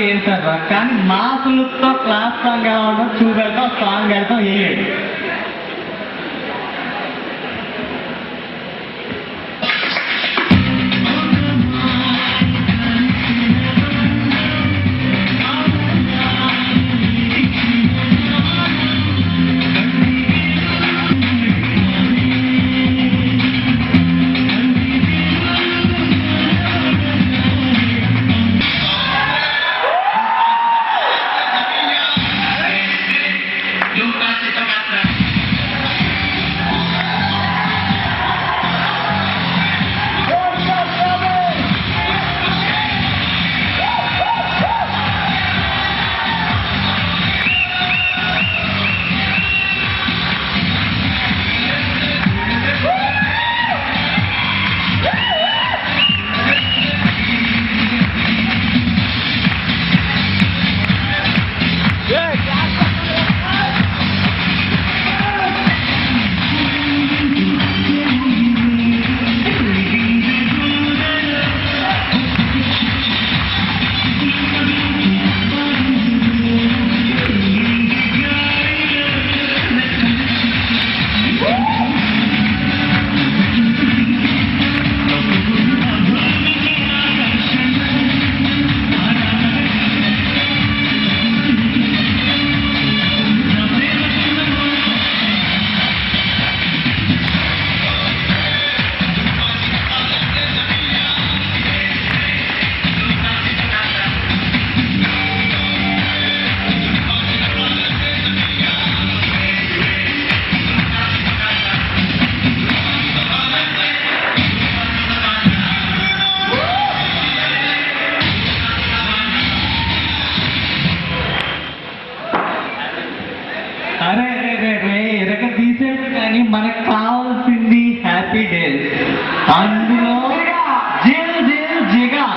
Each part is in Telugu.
వేసారు, కానీ మాస్ లుక్తో క్లాస్ సాంగ్ ఎలా ఉండదు చూపెడతాం, సాంగ్ వెళ్తాం వేయడు. కానీ మనకు కావాల్సింది హ్యాపీ డేస్, అందులో జిల్ జిల్ జిగా.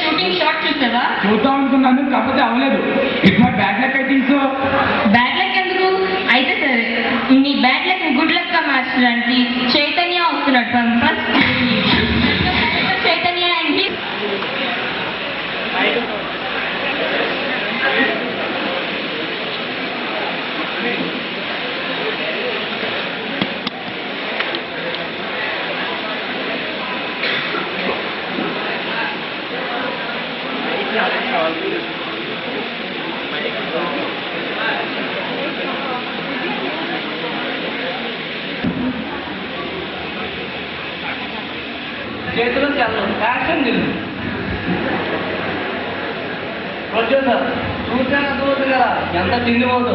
షూటింగ్ షాట్ చూసావా? చూద్దాం అనుకున్నాను, కాకపోతే అవ్వలేదు. ఇట్లా bad luck I think so. Bad luck ఎందుకు? అయితే సరే, నీ బ్యాడ్ లక్ గుడ్ లక్ గా మార్చడానికి చైతన్య వస్తున్నాడు. ఫస్ట్ చైతన్య అండ్ చేతిలో చల్లం యాక్షన్ నిల్లు. ప్రొడ్యూసర్ చూసాను అర్థమవుతుంది కదా, ఎంత తిండి పోదు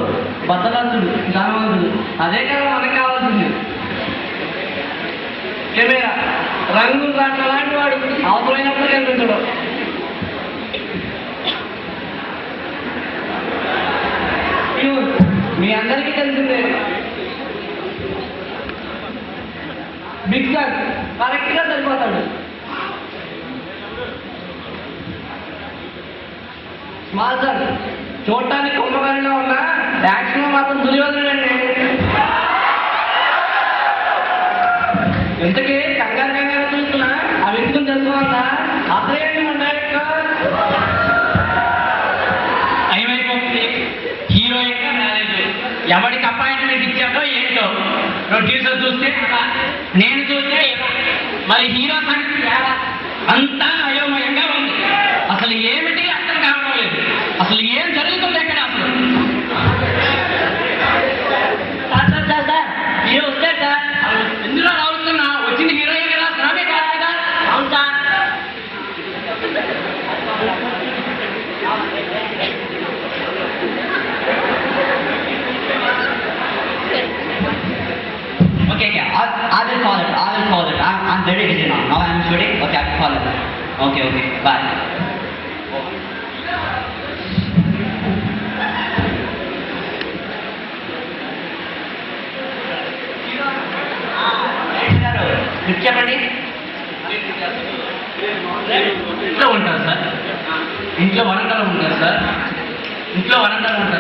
బద్దలంతుడు ధనవంతుడు, అదే కదా మనకు కావాల్సింది. కెమెరా రంగులు రాట్ల లాంటి వాడు అవసరమైనప్పుడు కనిపించడు. ప్యూర్ మీ అందరికీ తెలిసిందే. బిగ్ సార్ కరెక్ట్గా సరిపోతాడు. స్మాల్ సార్ చూడటానికి కుంభకర్ణిలో ఉన్న యాక్షన్ మాత్రం దుర్యోధనుడండి. ఇంతకీ కంగారు కంగారు చూస్తున్నా ఆ వ్యక్తిని తెలుసుకోవాలా? అసలేంటి మన డైరెక్టర్ ఏమైపోతుంది, హీరోయిన్ గా రాలేదు, ఎవరికి అపాయింట్మెంట్ ఇచ్చాడో ఏంటో. ప్రొడ్యూసర్ చూస్తే అలా, నేను చూస్తే ఇలా. మరి హీరో సంగతి ఎలా? అంతా అయోమయంగా ఉంది. అసలు ఏమిటి అర్థం కావడం లేదు. అసలు ఏం జరుగుతుంది ఎక్కడ అసలు? హీరో వస్తాడు సార్. ఎందులో రావుతున్నా? వచ్చింది హీరోయిన్ కదా, శ్రామే కాదు కదా. అవును sir. Okay, I will call it. I'm very busy now. Now I'm shooting. Okay, I will call it. Okay, bye. Script చెప్పండి. ఇంట్లో ఉంటారు సార్. ఇంట్లో వరండాలో ఉంటారు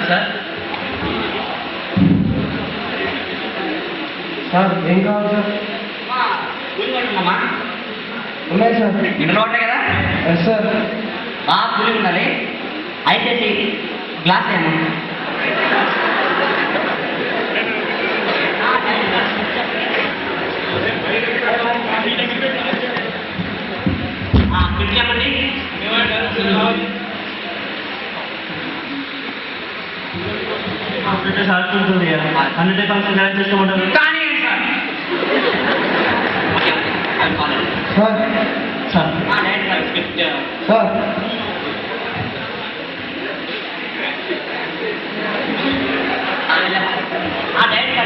సార్. సార్ ఏం కావాలి సార్? కూలింగ్ ఉన్నాయి సార్. ఇంట్లో ఉంటాయి కదా? Yes sir. బాగా కూలింగ్ ఉండాలి. ఐసేసి గ్లాస్ ఏమో స్క్రిప్ట్ చెప్పండి. హండ్రెడ్ పర్సెంట్ జాయిన్ చేసుకోమంటారు కానీ sir sir. Script sir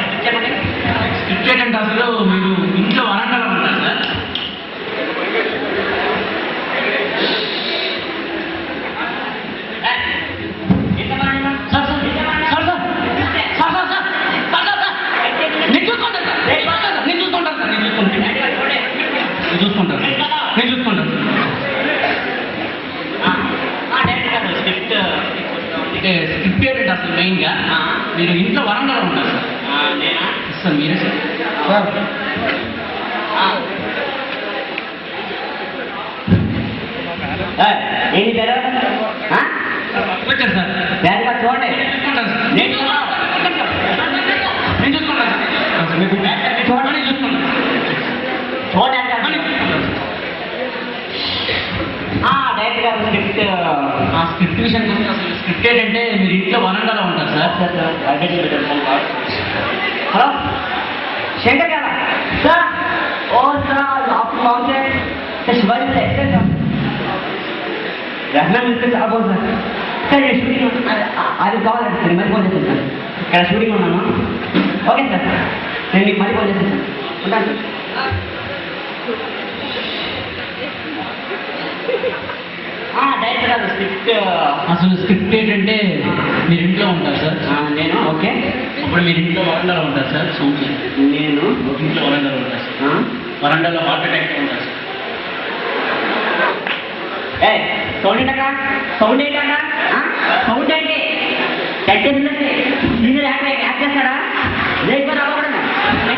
script చెప్పండి. స్క్రిప్ట్ ఏంటంటే అసలు మీరు ఇంట్లో వరండాలో ఉంటారు సార్. నేను చూసుకుంటాను. స్క్రిప్ట్ ఏంటంటే అసలు మెయిన్గా మీరు ఇంట్లో వరండాలో ఉంటారు సార్. సార్ మీరే సార్. ఏంటి పేరు? వచ్చారు సార్. వేరేగా చూడండి. నేను చూసుకుంటాను. డైరెక్ట్ గారు స్క్రిప్ట్ ఆ స్క్రిప్ట్ విషయానికి వస్తే అసలు స్క్రిప్ట్ ఏంటంటే మీరు ఇంట్లో వరండాలో ఉంటారు సార్. హలో శంకర్ గారా? సార్ ఓ సార్ आप कौन से शिवाजी से एक्टर सर रहना मिलते సార్ बोल సార్. సార్ నేను షూటింగ్ అది కావాలండి సార్. మళ్ళీ ఫోన్ చేస్తాను సార్. ఇక్కడ షూటింగ్ ఉన్నాను. ఓకే సార్, నేను మీకు మళ్ళీ ఫోన్ చేస్తాను సార్. ఉంటాను. డైరెక్ట్ కాదు స్క్రిప్ట్. అసలు స్క్రిప్ట్ ఏంటంటే మీరు ఇంట్లో ఉంటారు సార్. నేను ఓకే. ఇప్పుడు మీరు ఇంట్లో వరండాలో ఉంటారు సార్. సౌండ్ నేను ఇంట్లో వరండాలో ఉంటారు సార్. వరండాలో హార్ట్ అటాక్ ఉంటారు సార్. సౌండ్ ఏంటక్క? సౌండ్ ఏంటంట? సౌండ్ ఏంటి? కట్టేసిందండి. సీనియర్ యాక్ట్ చేస్తాడా? లేకపోతే అవ్వకూడదు.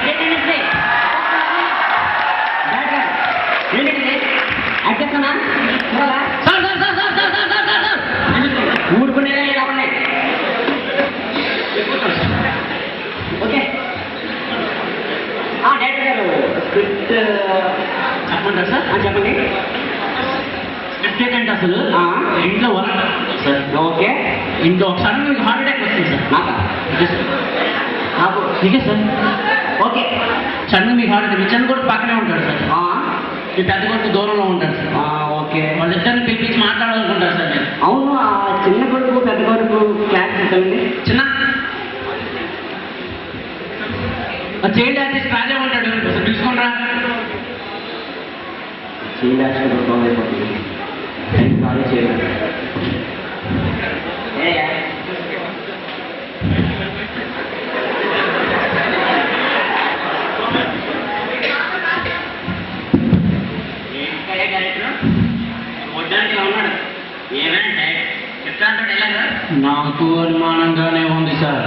కట్టేసిందండి. ఏంటండి యాక్ట్ చేస్తానా? చూడాలా? ఊరుకునేదా ఇలా ఉన్నాయి. ఓకే డైరెక్టర్ గారు స్క్రిప్ట్ చెప్పంటారు సార్. చెప్పండి. స్క్రిప్ట్ ఏంటంటే అసలు ఇంట్లో వరండాలో ఉంటారు సార్. ఓకే. ఇంట్లో ఒక సడన్ మీకు హార్ట్ అటాక్ వస్తుంది సార్. నాకు నీకే సార్. ఓకే. సడన్ మీకు హార్ట్ అటాక్. మీ చిన్న కొడుకు పక్కనే ఉంటాడు సార్. మీ పెద్ద కొడుకు దూరంలో ఉంటాడు సార్. ఓకే. వాళ్ళిద్దరిని పిలిపించి మాట్లాడాలనుకుంటారు సార్ మీరు. అవును. ఆ చిన్న కొడుకు పెద్ద కొడుకు క్లాస్ ఇస్తామండి. చిన్న చైల్డ్ ఆర్టిస్ట్ రాజా ఉంటాడు. అసలు చూసుకోండిరా. చైల్డ్ ఆర్టిస్ట్ ప్రాబ్లం అయిపోతుంది. కాలేజ్ చేయాలి. నాకు అనుమానంగానే ఉంది సార్.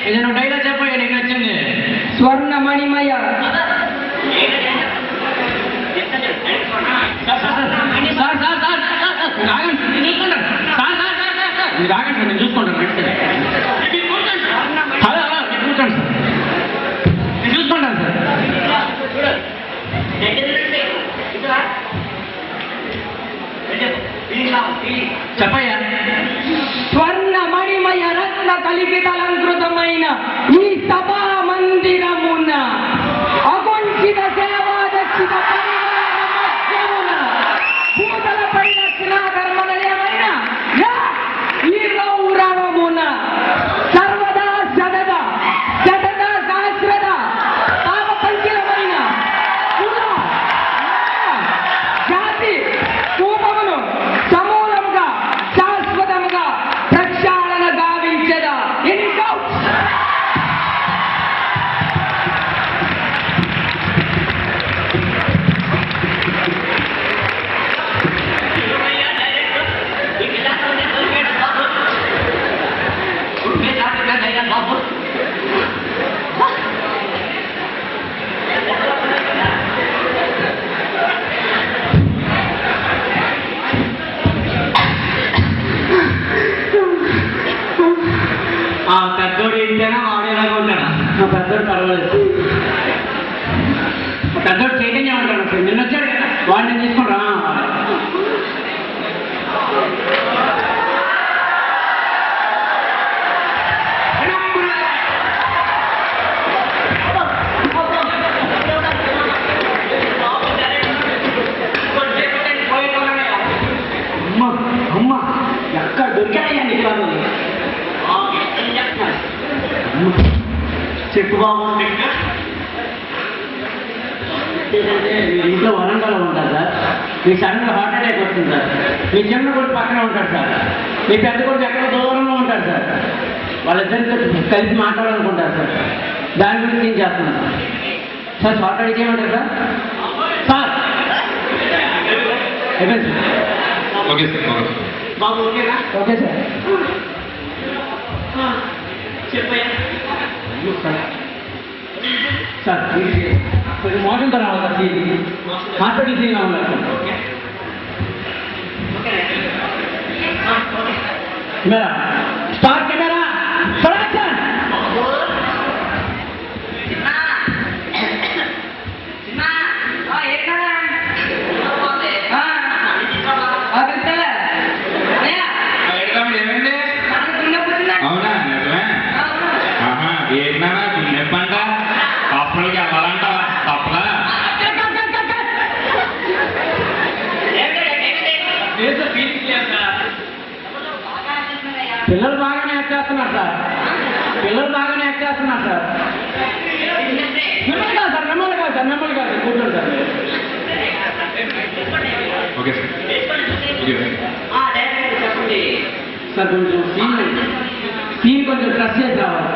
ఏదైనా డైలాగ్ చెప్పయ్యా, నీకు నచ్చింది. స్వర్ణ మణిమయ నేను చూసుకుంటాను. హలో నేను కూర్చోండి సార్, నేను చూసుకుంటాను సార్. చెప్పయ్యా. స్వర్ణ మణిమయ రత్న కలిపితలంకృతమైన ఈ సభా మందిరమున అగుంఠిత సేవాదక్షిత పరివార మధ్యమున భూతల పరిరక్షణాకర్మలయమైన ఈ గౌరవమున సర్వదా సదద సదద శాశ్వత తాపపంచమైన కుల జాతి రూపమును సమూలముగా శాశ్వతముగా ప్రక్షాళన గావించదా. పెద్దోడు ఏంటైనా వాడేలాగా ఉంటాడా? పెద్దోడు పర్వాలేదు. పెద్దోడు చైతన్యం ఉంటాడు. నిన్న వచ్చాడు కదా, వాడిని తీసుకుంటా. అమ్మ ఎక్కడ దొరికాయా నీకు కాదు. చెప్పు బాబు. మీరు ఇంట్లో వరంగల్లో ఉంటారు సార్. మీ సడన్గా హార్ట్ అటాక్ వస్తుంది సార్. మీ చిన్న కొడుకు పక్కనే ఉంటాడు సార్. మీ పెద్ద కొడుకు ఎక్కడో దూరంలో ఉంటాడు సార్. వాళ్ళిద్దరితో కలిసి మాట్లాడాలనుకుంటారు సార్. దాని గురించి ఏం చేస్తున్నాను సార్. సార్ హార్ట్ అటాక్ ఏమంటారు సార్? సార్ అయిపోయింది సార్. Okay sir. బాబు ఓకేనా? Okay sir. చెప్పయ్యా. సార్ కొంచెం మోషన్ తో రావాలి సార్. హాస్పిటల్ సీన్ కావాలి sir. Camera start. Camera production. ఏమైంది? అవునా నిజమే? ఏంటన్నా నొప్పంట? హాస్పిటల్కి వెళ్ళాలంట తప్పదా? పిల్లలు బాగానే యాక్ట్ చేస్తున్నారు సార్. పిల్లలు బాగానే యాక్ట్ చేస్తున్నారు సార్. మిమ్మల్ని కాదు సార్, మిమ్మల్ని కాదు సార్, మిమ్మల్ని కాదు. కూర్చోండి సార్. Okay sir. సార్ కొంచెం సీన్ కొంచెం ట్రస్ చేసి రావాలి.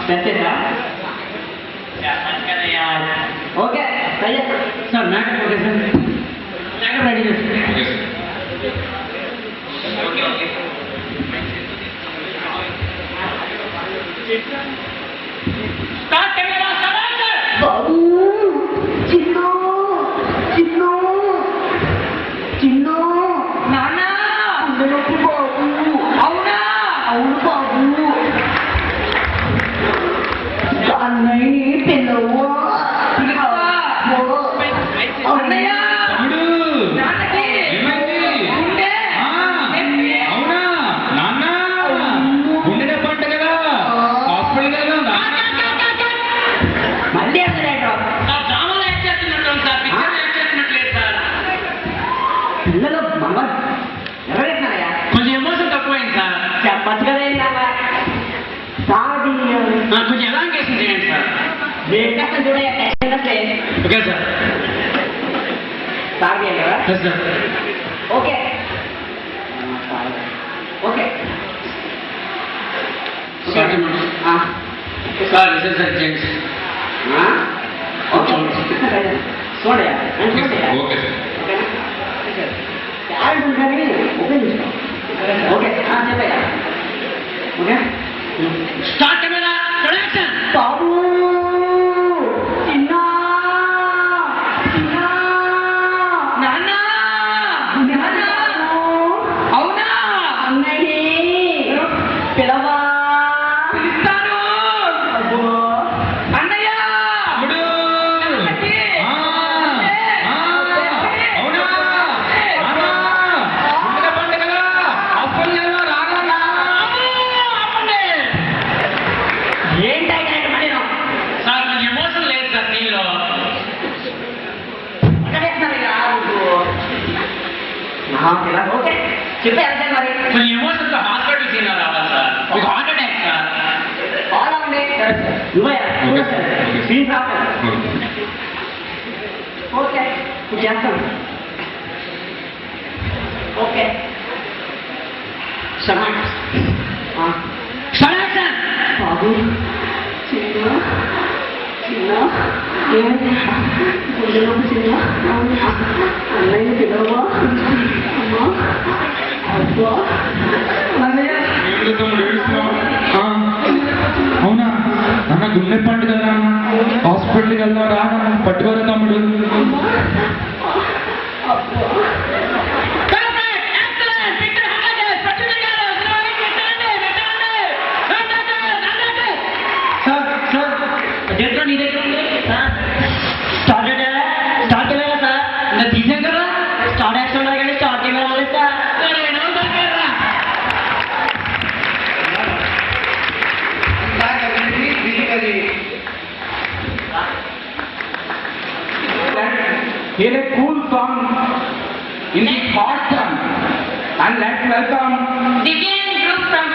తెచ్చేసా? Okay sir. Makeup okay sir. Makeup ready చేసి. Okay sir. Start. Camera start. బాబు చిన్ను చిన్ను చిన్ను నాన్న నొప్పి బాబు. అవునా? అవును బాబు. అన్నయ్య పిల్లవ్వ అన్నయ్య తమ్ముడు నాన్నకి ఏమైంది? గుండె నొప్పి. అవునా నాన్న? గుండె నొప్పి అంట కదా, హాస్పిటల్కి వెళ్దాం. మళ్ళీ అసలు సార్ డ్రామాలో యాక్ట్ చేస్తున్నట్టు సార్. పిక్చర్ యాక్ట్ చేస్తున్నట్లేదు సార్. పిల్లలు మగ ఎవరైతున్నారయ్యా? కొంచెం ఎమోషన్ తక్కువైంది సార్. చెప్పచ్చు కదా ఏంటన్నా సాగి కొంచెం ఎలాంగేషన్ చేయండి సార్. కష్టం చూడయ్యా. Okay sir. సాగి కదా. Yes sir. Okay okay sir sir ఇదే సార్ జెంట్స్. ఓకే చూడయ్యా okay sir. Okay sir. Talent ఉందని ఉపయోగించుకో. ఓకే చెప్పయ్యా ఓకే స్టార్ట్ కెమెరా ప్రొడక్షన్. బాబు చిన్న చిన్న నాన్న నాన్న. అవునా అన్నయ్య పిలవా పిలుస్తాను. అబ్బో అన్నయ్య తమ్ముడు ఆ, ఆ, అవునా నాన్న, గుండెల పండుగలా అప్పులు నెలలో రాగలనా? ఏంటైనా మరి సార్ కొంచెం ఎమోషన్ లేదు సార్ దీనిలో. ఓకే చెప్పే అంతే మరి కొంచెం ఎమోషన్తో హాస్పిటల్ సీన్ రావాలి సార్. మీకు హార్ట్ అటాక్ సార్. చాలా ఉండే ఓకే. స్క్రీన్ రావాలి ఓకే ఇప్పుడు చేస్తాను ఓకే క్షమాన్ ప్రొడక్షన్. బాబు చిన్న చిన్న ఏమైంది గుండెలో చిన్న అన్నయ్య పిలవా అమ్మా అబ్బా అన్నయ్య ఏమిటి తమ్ముడు ఏడుస్తున్నావు? ఆ, అవునా నాన్న గుండె పండుగ హాస్పిటల్కి వెళ్దాం రా నాన్న, పట్టుకోరా తమ్ముడు. Perfect! Excellent! Victor Hernandez, Prachita Garu, Zinoy, పెట్టండి. సార్ డేట్లో నీ దగ్గర ఉంది స్టార్ట్ కెమెరా సార్ ఇంకా తీసాం కదా స్టార్ట్ యాక్షన్ ఉన్నారు కానీ స్టార్ట్ కెమెరా లేదు సార్ సరే, నవ్వు దగ్గర. Hear a cool song in the hot sun and let's welcome Divyan group from